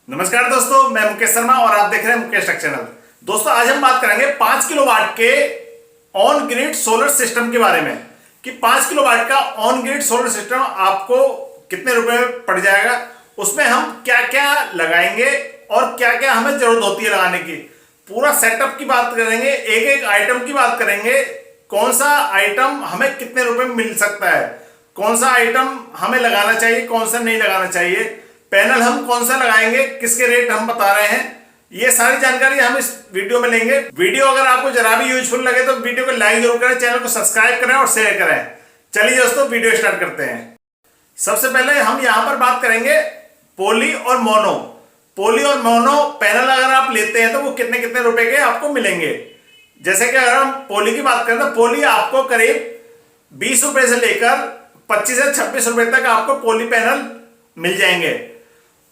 नमस्कार दोस्तों, मैं मुकेश शर्मा और आप देख रहे हैं मुकेश टेक चैनल। दोस्तों, आज हम बात करेंगे 5 किलोवाट के ऑन ग्रिड सोलर सिस्टम के बारे में कि 5 किलोवाट का ऑन ग्रिड सोलर सिस्टम आपको कितने रुपए में पड़ जाएगा, उसमें हम क्या क्या लगाएंगे और क्या क्या हमें जरूरत होती है लगाने की। पूरा सेटअप की बात करेंगे, एक एक आइटम की बात करेंगे, कौन सा आइटम हमें कितने रुपए में मिल सकता है, कौन सा आइटम हमें लगाना चाहिए, कौन सा नहीं लगाना चाहिए, पैनल हम कौन सा लगाएंगे, किसके रेट हम बता रहे हैं। ये सारी जानकारी हम इस वीडियो में लेंगे। वीडियो अगर आपको जरा भी यूजफुल लगे तो वीडियो को लाइक जरूर करें, चैनल को सब्सक्राइब करें और शेयर करें। चलिए दोस्तों, वीडियो स्टार्ट करते हैं। सबसे पहले हम यहां पर बात करेंगे पोली और मोनो। पोली और मोनो पैनल अगर आप लेते हैं तो वो कितने कितने रुपए के आपको मिलेंगे। जैसे कि अगर हम पोली की बात करें तो पोली आपको करीब 20 रुपए से लेकर 25 से 26 रुपए तक आपको पोली पैनल मिल जाएंगे।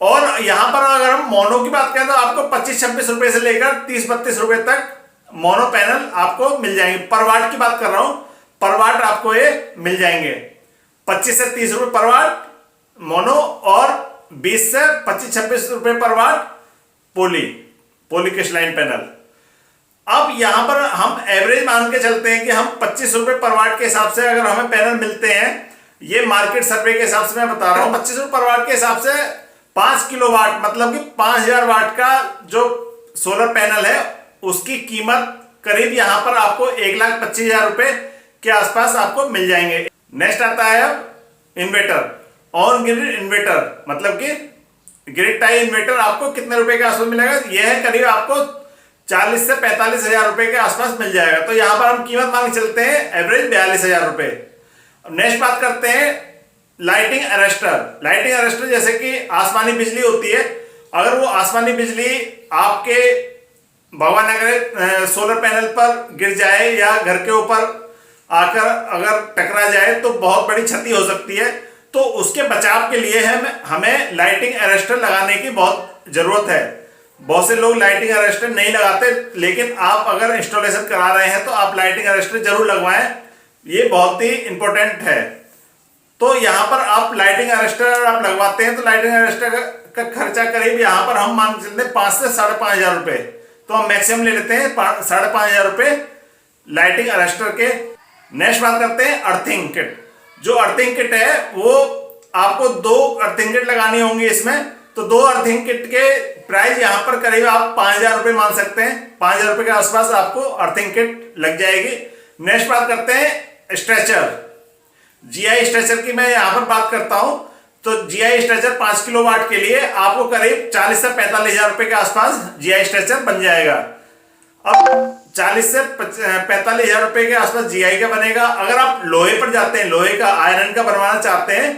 और यहां पर अगर हम मोनो की बात करें तो आपको 25-26 रुपए से लेकर 30-32 रुपए तक मोनो पैनल आपको मिल जाएंगे। पर वाट की बात कर रहा हूं, पर वाट आपको ये मिल जाएंगे 25 से 30 रुपए पर वाट मोनो और 20 से 25-26 रुपए पर वाट पोली क्रिस्टलाइन पैनल। अब यहां पर हम एवरेज मान के चलते हैं कि हम 25 रुपए पर वाट के हिसाब से अगर हमें पैनल मिलते हैं, ये मार्केट सर्वे के हिसाब से मैं बता रहा हूं, 25 रुपए पर वाट के हिसाब से 5 किलोवाट मतलब कि 5000 वाट का जो सोलर पैनल है उसकी कीमत करीब यहां पर आपको 1,25,000 रुपए के आसपास आपको मिल जाएंगे। नेक्स्ट आता है अब इन्वर्टर, ऑन ग्रिड इन्वर्टर मतलब कि ग्रिड टाई इन्वर्टर आपको कितने रुपए के आसपास मिलेगा। यह है करीब आपको 40 से 45,000 रुपए के आसपास मिल जाएगा। तो यहां पर हम कीमत मान के चलते हैं एवरेज 42,000 रुपए। नेक्स्ट बात करते हैं लाइटिंग अरेस्टर। लाइटिंग अरेस्टर जैसे कि आसमानी बिजली होती है, अगर वो आसमानी बिजली आपके भगवान अगर सोलर पैनल पर गिर जाए या घर के ऊपर आकर अगर टकरा जाए तो बहुत बड़ी क्षति हो सकती है। तो उसके बचाव के लिए हमें लाइटिंग अरेस्टर लगाने की बहुत जरूरत है। बहुत से लोग लाइटिंग अरेस्टर नहीं लगाते, लेकिन आप अगर इंस्टॉलेशन करा रहे हैं तो आप लाइटिंग अरेस्टर जरूर लगवाएं, ये बहुत ही इंपॉर्टेंट है। तो यहां पर आप लाइटिंग अरेस्टर आप लगवाते हैं तो लाइटिंग अरेस्टर का खर्चा करीब यहां पर हम मान के चलते हैं 5 से 5,500 रुपए। तो हम मैक्सिमम ले लेते हैं 5,500 रुपए लाइटिंग अरेस्टर के। नेक्स्ट बात करते हैं अर्थिंग किट। जो अर्थिंग किट है वो आपको 2 अर्थिंग किट लगानी होंगी इसमें। तो 2 अर्थिंग किट के प्राइस यहां पर करीब आप 5,000 रुपए मान सकते हैं। 5,000 रुपए के आसपास आपको अर्थिंग किट लग जाएगी। नेक्स्ट बात करते हैं स्ट्रेचर। जीआई स्ट्रेचर की मैं यहां पर बात करता हूं तो जीआई स्ट्रेचर 5 किलोवाट के लिए आपको करीब 40 से 45,000 रुपए के आसपास जीआई स्ट्रेचर बन जाएगा। अब 40 से 45,000 रुपए के आसपास जीआई का बनेगा। अगर आप लोहे पर जाते हैं, लोहे का आयरन का बनवाना चाहते हैं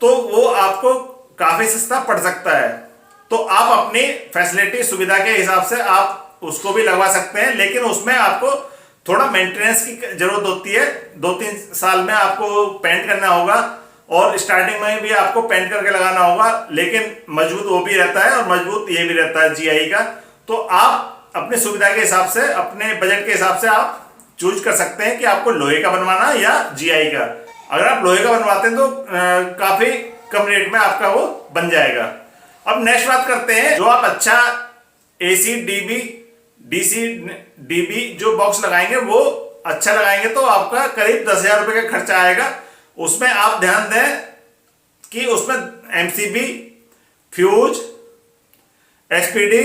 तो वो आपको काफी सस्ता पड़ सकता है। तो आप अपनी फैसिलिटी सुविधा के हिसाब से आप उसको भी लगवा सकते हैं, लेकिन उसमें आपको थोड़ा मेंटेनेंस की जरूरत होती है। 2-3 साल में आपको पेंट करना होगा और स्टार्टिंग में भी आपको पेंट करके लगाना होगा, लेकिन मजबूत वो भी रहता है और मजबूत ये भी रहता है जीआई का। तो आप अपनी सुविधा के हिसाब से, अपने बजट के हिसाब से आप चूज कर सकते हैं कि आपको लोहे का बनवाना या जीआई का। अगर आप लोहे का बनवाते हैं तो काफी कम रेट में आपका वो बन जाएगा। अब नेक्स्ट बात करते हैं, जो आप अच्छा एसी डीसी डीबी जो बॉक्स लगाएंगे वो अच्छा लगाएंगे तो आपका करीब 10,000 रुपए का खर्चा आएगा। उसमें आप ध्यान दें कि उसमें MCB, fuse, SPD,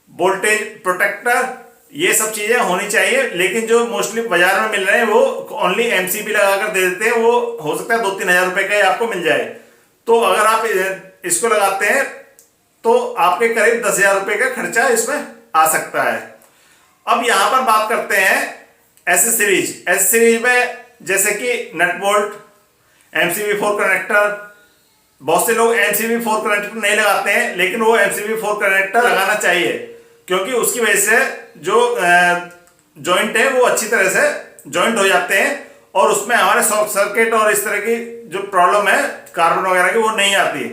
voltage protector, ये सब चीजें होनी चाहिए। लेकिन जो मोस्टली बाजार में मिल रहे हैं वो ओनली एमसीबी लगाकर दे देते हैं, वो हो सकता है 2-3 हजार रुपए का ही आपको मिल जाए। तो अगर आप इसको लगाते हैं तो आपके करीब 10,000 रुपए का खर्चा इसमें आ सकता है। अब यहां पर बात करते हैं एसेसरीज। एसेसरीज में जैसे कि नट बोल्ट, MCB4 कनेक्टर। बहुत से लोग MCB4 कनेक्टर नहीं लगाते हैं, लेकिन वो MCB4 कनेक्टर लगाना चाहिए, क्योंकि उसकी वजह से जो जॉइंट है वो अच्छी तरह से जॉइंट हो जाते हैं और उसमें हमारे शॉर्ट सर्किट और इस तरह की जो प्रॉब्लम है कार्बन वगैरह की वो नहीं आती।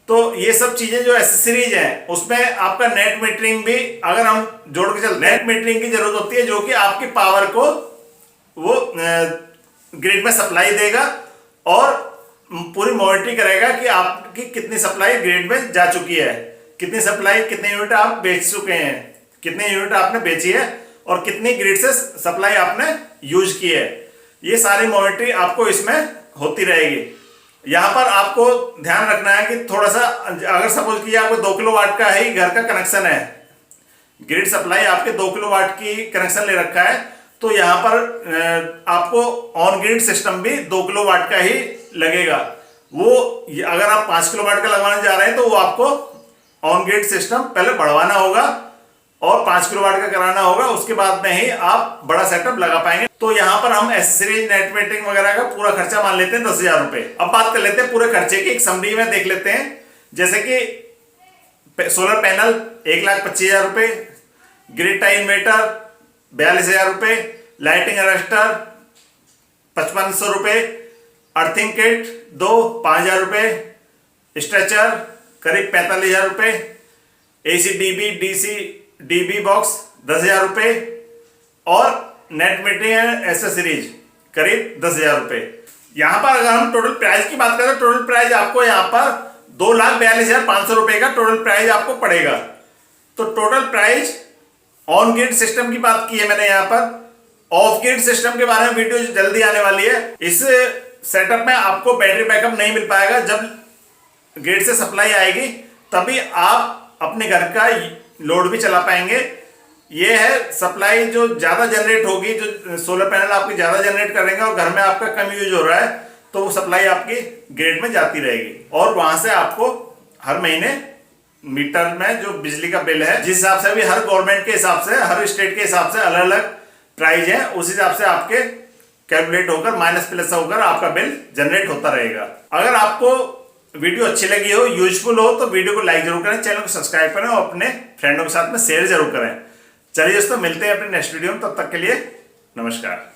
तो ये सब चीजें जो एसेसरीज हैं उसमें आपका नेट मीटरिंग भी अगर हम जोड़ के चलते हैं, नेट मीटरिंग की जरूरत होती है, जो कि आपकी पावर को वो ग्रिड में सप्लाई देगा और पूरी मॉनिटरिंग करेगा कि आपकी कितनी सप्लाई ग्रिड में जा चुकी है, कितनी सप्लाई, कितने यूनिट आप बेच चुके हैं, कितने यूनिट आपने बेची है और कितनी ग्रिड से सप्लाई आपने यूज की है, ये सारी मॉनिटरिंग आपको इसमें होती रहेगी। यहाँ पर आपको ध्यान रखना है कि थोड़ा सा, अगर सपोज कि आपको 2 किलोवाट का ही घर का कनेक्शन है, ग्रिड सप्लाई आपके 2 किलोवाट की कनेक्शन ले रखा है, तो यहाँ पर आपको ऑन ग्रिड सिस्टम भी 2 किलोवाट का ही लगेगा। वो अगर आप 5 किलोवाट का लगवाने जा रहे हैं तो वो आपको ऑन ग्रिड सिस्टम पहले बढ़वाना होगा और 5 किलोवाट का कराना होगा, उसके बाद में ही आप बड़ा सेटअप लगा पाएंगे। तो यहाँ पर हम एसेसरीज, नेट मीटरिंग वगैरह का पूरा खर्चा मान लेते हैं 10,000 रुपए। अब बात कर लेते हैं पूरे खर्चे की, एक समरी में देख लेते हैं। जैसे कि सोलर पैनल 1,25,000 रुपए, ग्रिड टाई इन्वर्टर 42,000 रुपए, लाइटिंग अरेस्टर 5500 रुपए, अर्थिंग किट 5,000 रुपए, स्ट्रेचर करीब 45,000 रुपए, AC dB DC dB box 10,000 रुपए और नेट मीटरिंग एसेसरीज करीब 10,000 रुपए। यहां पर अगर हम टोटल प्राइस की बात करें, टोटल प्राइस आपको यहां पर 2,42,500 रुपए का टोटल प्राइस आपको पड़ेगा। तो total price on grid system की बात की है मैंने, यहां पर ऑफ ग्रिड सिस्टम के बारे में वीडियो जल्दी आने वाली है। इस सेटअप में आपको बैटरी बैकअप नहीं मिल पाएगा, जब ग्रिड से सप्लाई आएगी तभी आप अपने घर का लोड भी चला पाएंगे। ये है सप्लाई जो ज्यादा जनरेट होगी, जो सोलर पैनल आपकी ज्यादा जनरेट करेंगे और घर में आपका कम यूज हो रहा है, तो वो सप्लाई आपकी ग्रिड में जाती रहेगी और वहां से आपको हर महीने मीटर में जो बिजली का बिल है, जिस हिसाब से भी हर गवर्नमेंट के हिसाब से, हर स्टेट के हिसाब से अलग अलग प्राइस है, उस हिसाब से आपके कैलकुलेट होकर माइनस प्लस होकर आपका बिल जनरेट होता रहेगा। अगर आपको वीडियो अच्छी लगी हो, यूजफुल हो, तो वीडियो को लाइक जरूर करें, चैनल को सब्सक्राइब करें और अपने फ्रेंडों के साथ में शेयर जरूर करें। चलिए दोस्तों, मिलते हैं अपने नेक्स्ट वीडियो में, तब तक के लिए नमस्कार।